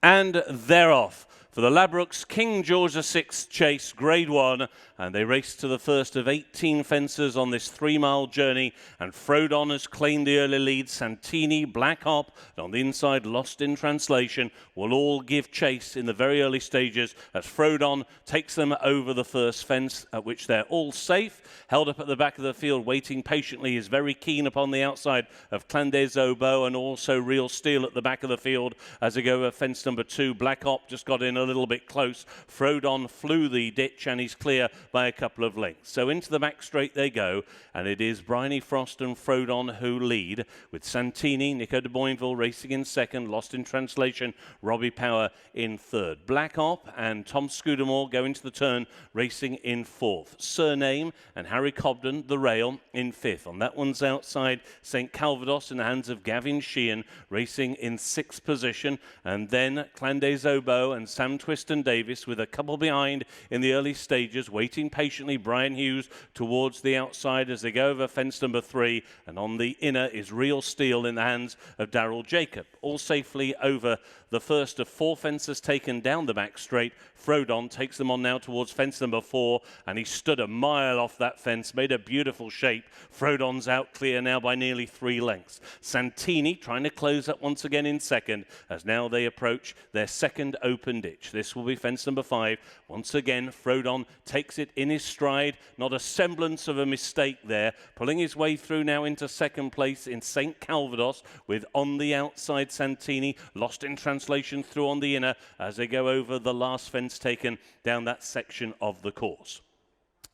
And they're off for the Ladbrokes King George VI Chase Grade 1, and they race to the first of 18 fences on this 3-mile journey, and Frodon has claimed the early lead. Santini, Black Hop, and on the inside Lost in Translation will all give chase in the very early stages as Frodon takes them over the first fence, at which they're all safe. Held up at the back of the field, waiting patiently, is very keen upon the outside of Clan des Obeaux, and also Real Steel at the back of the field as they go over fence number 2. Black Hop just got in a little bit close. Frodon flew the ditch and he's clear by a couple of lengths. So into the back straight they go, and it is Bryony Frost and Frodon who lead, with Santini, Nico de Boinville racing in second, Lost in Translation, Robbie Power in third. Black Hop and Tom Scudamore go into the turn, racing in fourth. Surname and Harry Cobden, the rail, in fifth. On that one's outside, St. Calvados in the hands of Gavin Sheehan, racing in sixth position. And then Clan des Obeaux and Sam Twiston Davis with a couple behind in the early stages, waiting patiently. Brian Hughes towards the outside as they go over fence number 3. And on the inner is Real Steel in the hands of Darryl Jacob. All safely over the first of 4 fences taken down the back straight. Frodon takes them on now towards fence number 4, and he stood a mile off that fence, made a beautiful shape. Frodon's out clear now by nearly 3 lengths. Santini trying to close up once again in second as now they approach their second open ditch. This will be fence number 5. Once again, Frodon takes it in his stride. Not a semblance of a mistake there. Pulling his way through now into second place in St. Calvados, with on the outside Santini, Lost in Translation through on the inner as they go over the last fence taken down that section of the course.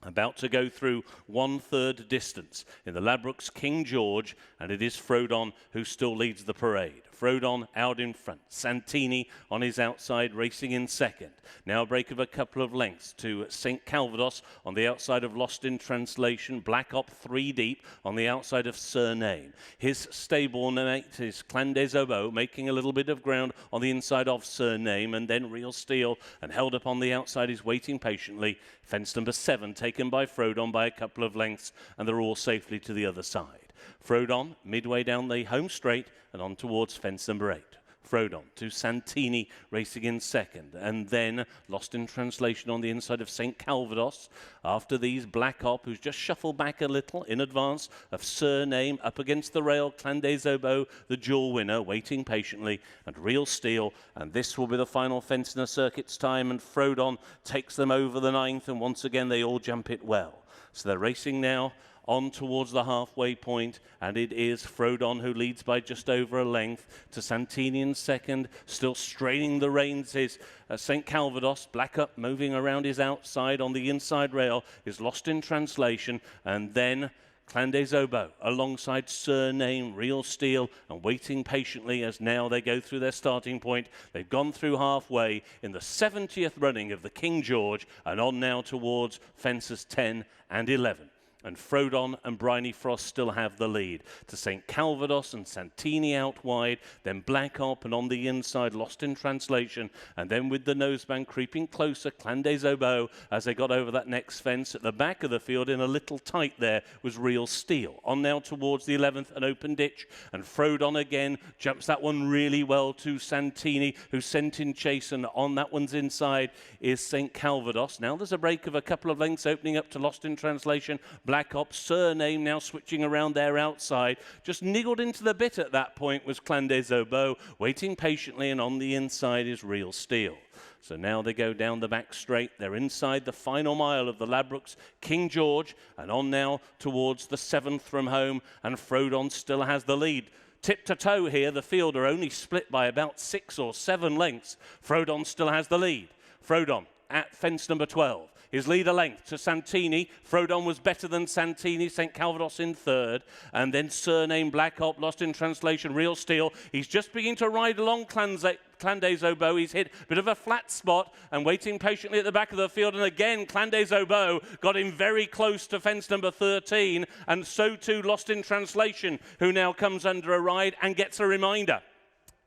About to go through 1/3 distance in the Ladbrokes King George, and it is Frodon who still leads the parade. Frodon out in front, Santini on his outside racing in second. Now a break of a couple of lengths to St. Calvados on the outside of Lost in Translation. Black Hop 3 deep on the outside of Surname. His stable mate is Clan des Obeaux, making a little bit of ground on the inside of Surname, and then Real Steel, and held up on the outside is waiting patiently. Fence number 7 taken by Frodon by a couple of lengths, and they're all safely to the other side. Frodon midway down the home straight and on towards fence number 8. Frodon to Santini racing in second, and then Lost in Translation on the inside of St. Calvados. After these, Black Hop, who's just shuffled back a little in advance of Surname. Up against the rail, Clan des Obeaux, the dual winner, waiting patiently, and Real Steel. And this will be the final fence in the circuit's time, and Frodon takes them over the 9th, and once again they all jump it well. So they're racing now on towards the halfway point, and it is Frodon who leads by just over a length to Santini in second. Still straining the reins is St. Calvados. Black Up moving around his outside. On the inside rail is Lost in Translation, and then Clan des Obeaux alongside Surname, Real Steel, and waiting patiently as now they go through their starting point. They've gone through halfway in the 70th running of the King George, and on now towards fences 10 and 11. And Frodon and Bryony Frost still have the lead. To St. Calvados and Santini out wide, then Black Hop, and on the inside Lost in Translation, and then with the noseband creeping closer, Clan des Obeaux as they got over that next fence. At the back of the field in a little tight there was Real Steel. On now towards the 11th, an open ditch, and Frodon again jumps that one really well to Santini, who sent in chase, and on that one's inside is St. Calvados. Now there's a break of a couple of lengths opening up to Lost in Translation. Black Hop, Surname now switching around there outside. Just niggled into the bit at that point was Clan des Obeaux, waiting patiently, and on the inside is Real Steel. So now they go down the back straight. They're inside the final mile of the Ladbrokes King George, and on now towards the 7th from home, and Frodon still has the lead. Tip to toe here, the field are only split by about 6 or 7 lengths. Frodon still has the lead. Frodon at fence number 12. His lead a length to Santini. Frodon was better than Santini. St. Calvados in third. And then Surname, Black Hop, Lost in Translation, Real Steel. He's just beginning to ride along Clan des Obeaux. He's hit a bit of a flat spot and waiting patiently at the back of the field. And again, Clan des Obeaux got him very close to fence number 13. And so too Lost in Translation, who now comes under a ride and gets a reminder.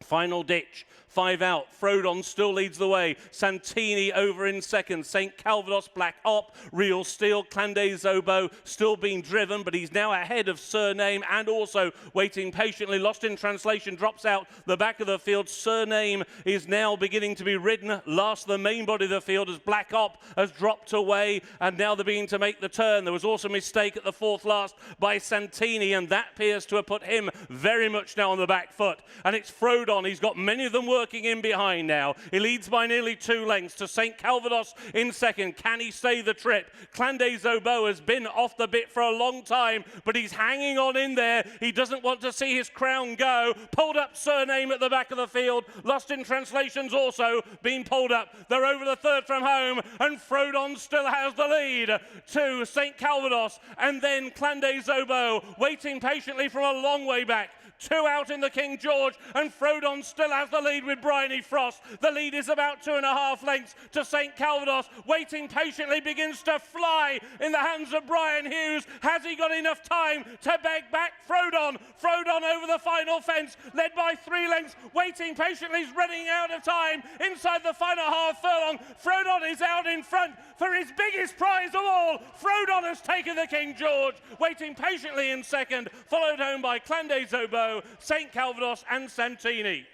Final ditch. 5 out. Frodon still leads the way. Santini over in second. St. Calvados, Black Op, Real Steel, Clandé Zobo still being driven, but he's now ahead of Surname and also waiting patiently. Lost in Translation drops out the back of the field. Surname is now beginning to be ridden last the main body of the field as Black Op has dropped away, and now they're beginning to make the turn. There was also a mistake at the fourth last by Santini, and that appears to have put him very much now on the back foot. And it's Frodon. He's got many of them working in behind now. He leads by nearly 2 lengths to St. Calvados in second. Can he stay the trip? Clandé Zobo has been off the bit for a long time, but he's hanging on in there. He doesn't want to see his crown go. Pulled up Surname at the back of the field. Lost in Translations also being pulled up. They're over the third from home, and Frodon still has the lead to St. Calvados, and then Clandé Zobo waiting patiently from a long way back. 2 out in the King George, and Frodon still has the lead with Bryony Frost. The lead is about 2.5 lengths to St. Calvados. Waiting patiently, begins to fly in the hands of Brian Hughes. Has he got enough time to beg back Frodon? Frodon over the final fence, led by 3 lengths. Waiting patiently, he's running out of time inside the final half furlong. Frodon is out in front for his biggest prize of all. Frodon has taken the King George. Waiting patiently in second, followed home by Clandé Zobo, St. Calvados and Santini.